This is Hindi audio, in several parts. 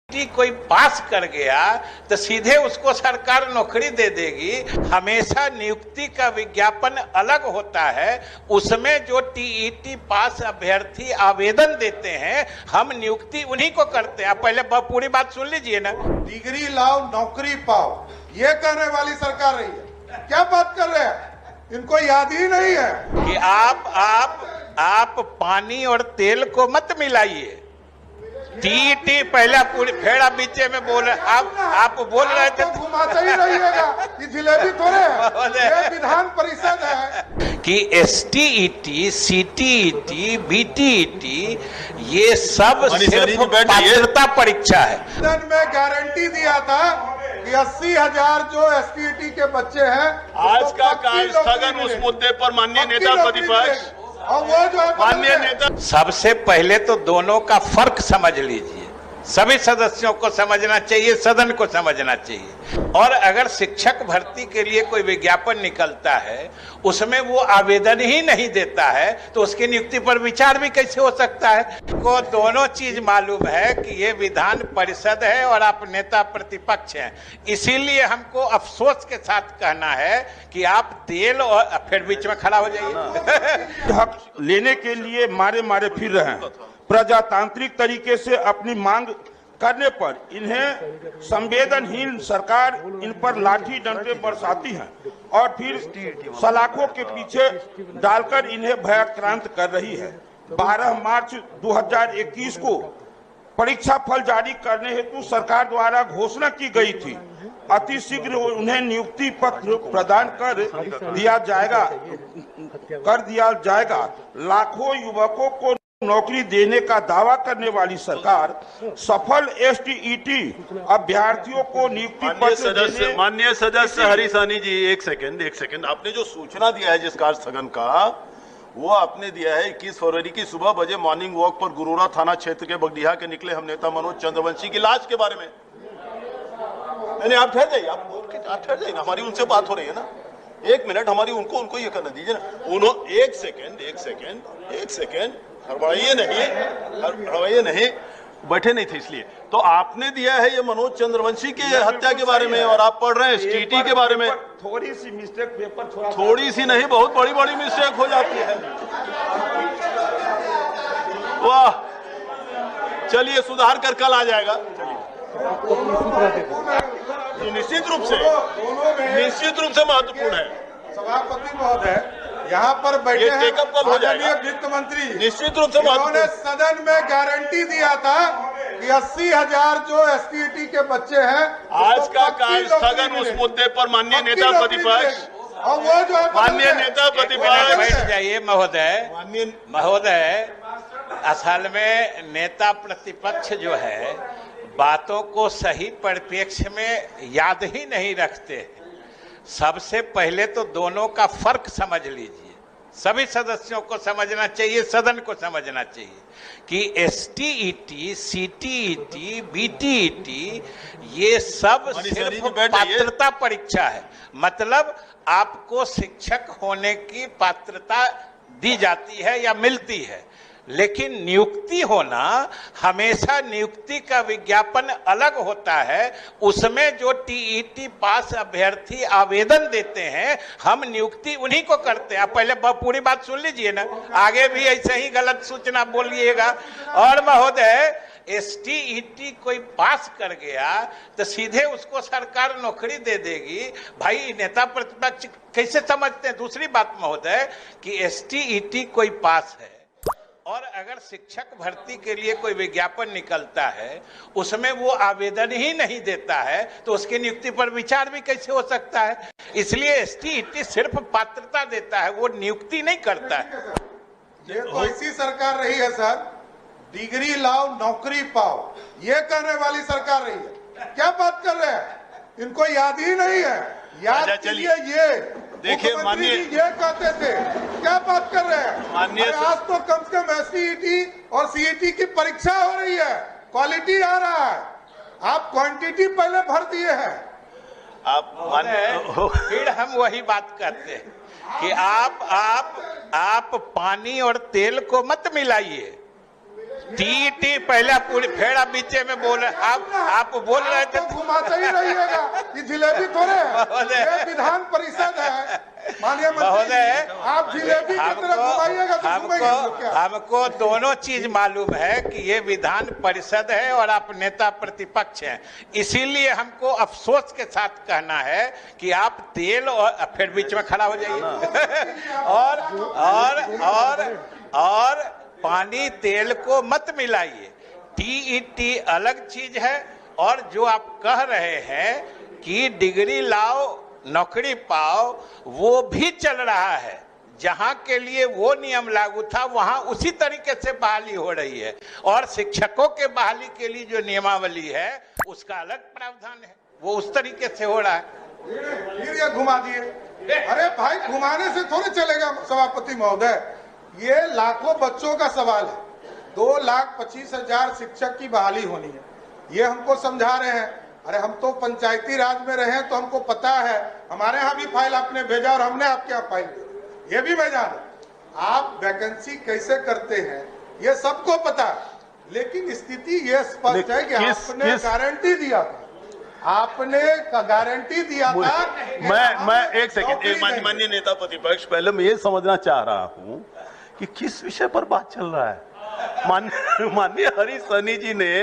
कोई पास कर गया तो सीधे उसको सरकार नौकरी दे देगी। हमेशा नियुक्ति का विज्ञापन अलग होता है, उसमें जो टीईटी पास अभ्यर्थी आवेदन देते हैं हम नियुक्ति उन्हीं को करते हैं। आप पहले पूरी बात सुन लीजिए ना। डिग्री लाओ नौकरी पाओ, ये कहने वाली सरकार रही है। क्या बात कर रहे हैं, इनको याद ही नहीं है कि आप पानी और तेल को मत मिलाइए। टीईटी पहला पूरी फेड़ा बीचे में बोल रहे आप बोल रहे थे तो घुमाते ही रहिएगा, ये जिलेबी थोड़े है, ये विधान परिषद है कि एसटीईटी, सीटीईटी, बीटीईटी ये सब सिर्फ पात्रता परीक्षा है। सदन में गारंटी दिया था कि 80,000 जो एसटीईटी के बच्चे हैं आज का कार्यस्थगन उस मुद्दे पर माननीय नेता प्रतिपक्ष और वो जो माननीय नेता सबसे पहले तो दोनों का फर्क समझ लीजिए। सभी सदस्यों को समझना चाहिए, सदन को समझना चाहिए। और अगर शिक्षक भर्ती के लिए कोई विज्ञापन निकलता है उसमें वो आवेदन ही नहीं देता है तो उसकी नियुक्ति पर विचार भी कैसे हो सकता है। को दोनों चीज मालूम है कि ये विधान परिषद है और आप नेता प्रतिपक्ष हैं, इसीलिए हमको अफसोस के साथ कहना है कि आप तेल और फिर बीच में खड़ा हो जाइए। हक लेने के लिए मारे मारे फिर रहे हैं। प्रजातांत्रिक तरीके से अपनी मांग करने पर इन्हें संवेदनहीन सरकार इन पर लाठी डंडे बरसाती है और फिर सलाखों के पीछे डालकर इन्हें भयाक्रांत कर रही है। 12 मार्च 2021 को परीक्षा फल जारी करने हेतु सरकार द्वारा घोषणा की गई थी। अतिशीघ्र उन्हें नियुक्ति पत्र प्रदान कर दिया जाएगा। लाखों युवकों को नौकरी देने का दावा करने वाली सरकार सफल एसटीईटी अभ्यर्थियों को नियुक्ति पत्र माननीय सदस्य हरिसानी जी एक सेकंड आपने जो सूचना दिया है जिस कार्यस्थगन का वो आपने दिया है 21 फरवरी की सुबह बजे मॉर्निंग वॉक पर गुरुरा थाना क्षेत्र के बगडीहा के निकले हम नेता मनोज चंद्रवंशी की लाश के बारे में। नहीं आप ठहर जाइए, आप ठहर जाइए, हमारी उनसे बात हो रही है ना। एक मिनट हमारी उनको ये करना दीजिए ना। एक सेकेंड हड़बड़ाइए नहीं, बैठे नहीं थे इसलिए। तो आपने दिया है ये मनोज चंद्रवंशी की हत्या के बारे में और आप पढ़ रहे हैं एसटीईटी के बारे में। थोड़ी सी मिस्टेक पेपर थोड़ी सी नहीं, बहुत बड़ी बड़ी मिस्टेक हो जाती है। वाह, चलिए सुधार कर कल आ जाएगा। निश्चित रूप से महत्वपूर्ण है। सभापति महोदय यहाँ पर बैठे हैं माननीय वित्त मंत्री, निश्चित रूप से उन्होंने सदन में गारंटी दिया था कि 80,000 जो एसटीईटी के बच्चे हैं आज का कार्यस्थगन उस मुद्दे पर माननीय नेता प्रतिपक्ष और वो जो माननीय नेता प्रतिपक्ष बैठ जाइए महोदय। असल में नेता प्रतिपक्ष जो है बातों को सही परिप्रेक्ष्य में याद ही नहीं रखते। सबसे पहले तो दोनों का फर्क समझ लीजिए। सभी सदस्यों को समझना चाहिए, सदन को समझना चाहिए कि एसटीईटी, सीटीईटी, बीटीईटी ये सब सिर्फ पात्रता परीक्षा है। मतलब आपको शिक्षक होने की पात्रता दी जाती है या मिलती है, लेकिन नियुक्ति होना हमेशा नियुक्ति का विज्ञापन अलग होता है, उसमें जो टीईटी पास अभ्यर्थी आवेदन देते हैं हम नियुक्ति उन्हीं को करते हैं। आप पहले पूरी बात सुन लीजिए ना, आगे भी ऐसे ही गलत सूचना बोलिएगा। और महोदय एसटीईटी कोई पास कर गया तो सीधे उसको सरकार नौकरी दे देगी। भाई नेता प्रतिपक्ष कैसे समझते हैं। दूसरी बात महोदय कि एसटीईटी कोई पास है और अगर शिक्षक भर्ती के लिए कोई विज्ञापन निकलता है उसमें वो आवेदन ही नहीं देता है तो उसकी नियुक्ति पर विचार भी कैसे हो सकता है। इसलिए एसटीईटी सिर्फ पात्रता देता है, वो नियुक्ति नहीं करता है। ये तो ऐसी सरकार रही है सर, डिग्री लाओ नौकरी पाओ, ये कहने वाली सरकार रही है। क्या बात कर रहे हैं, इनको याद ही नहीं है। याद कीजिए, ये देखिए माननीय ये कहते थे। क्या बात कर रहे हैं माननीय, आज तो कम से कम एसटीईटी और सीईटी की परीक्षा हो रही है, क्वालिटी आ रहा है। आप क्वांटिटी पहले भर दिए हैं। आप फिर हम वही बात करते हैं कि आप पानी और तेल को मत मिलाइए। टीटी पहले पूरी फेड़ा बीचे में बोल रहे आप बोल रहे थे तो घुमाते ही रहिएगा, ये जिलेबी थोड़े है, ये विधान परिषद है। माननीय मंत्री, आप जिलेबी की तरह घुमाइएगा तो घूमेंगे क्या? हमको दोनों चीज मालूम है कि ये विधान परिषद है और आप नेता प्रतिपक्ष हैं, इसीलिए हमको अफसोस के साथ कहना है कि आप तेल और फिर बीच में खड़ा हो जाइए और पानी तेल को मत मिलाइए। टीईटी अलग चीज है और जो आप कह रहे हैं कि डिग्री लाओ नौकरी पाओ, वो भी चल रहा है। जहां के लिए वो नियम लागू था वहां उसी तरीके से बहाली हो रही है और शिक्षकों के बहाली के लिए जो नियमावली है उसका अलग प्रावधान है, वो उस तरीके से हो रहा है। फिर ये घुमा दिए। अरे भाई, घुमाने से थोड़ी चलेगा सभापति महोदय, ये लाखों बच्चों का सवाल है। 2,25,000 शिक्षक की बहाली होनी है, ये हमको समझा रहे हैं। अरे हम तो पंचायती राज में रहे हैं तो हमको पता है, हमारे यहाँ भी फाइल आपने भेजा और हमने आपके यहाँ फाइल भेजा, ये भी मैं जान। आप वैकेंसी कैसे करते हैं ये सबको पता है, लेकिन स्थिति ये स्पष्ट है कि आपने गारंटी दिया था, आपने गारंटी दिया था। मैं एक सेकंड, माननीय नेता प्रतिपक्ष, पहले मैं ये समझना चाह रहा हूं कि किस विषय पर बात चल रहा है। माननीय हरीश सहनी जी ने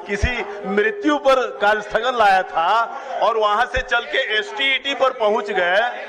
किसी मृत्यु पर कार्यस्थगन लाया था और वहां से चल के एसटीईटी पर पहुंच गए।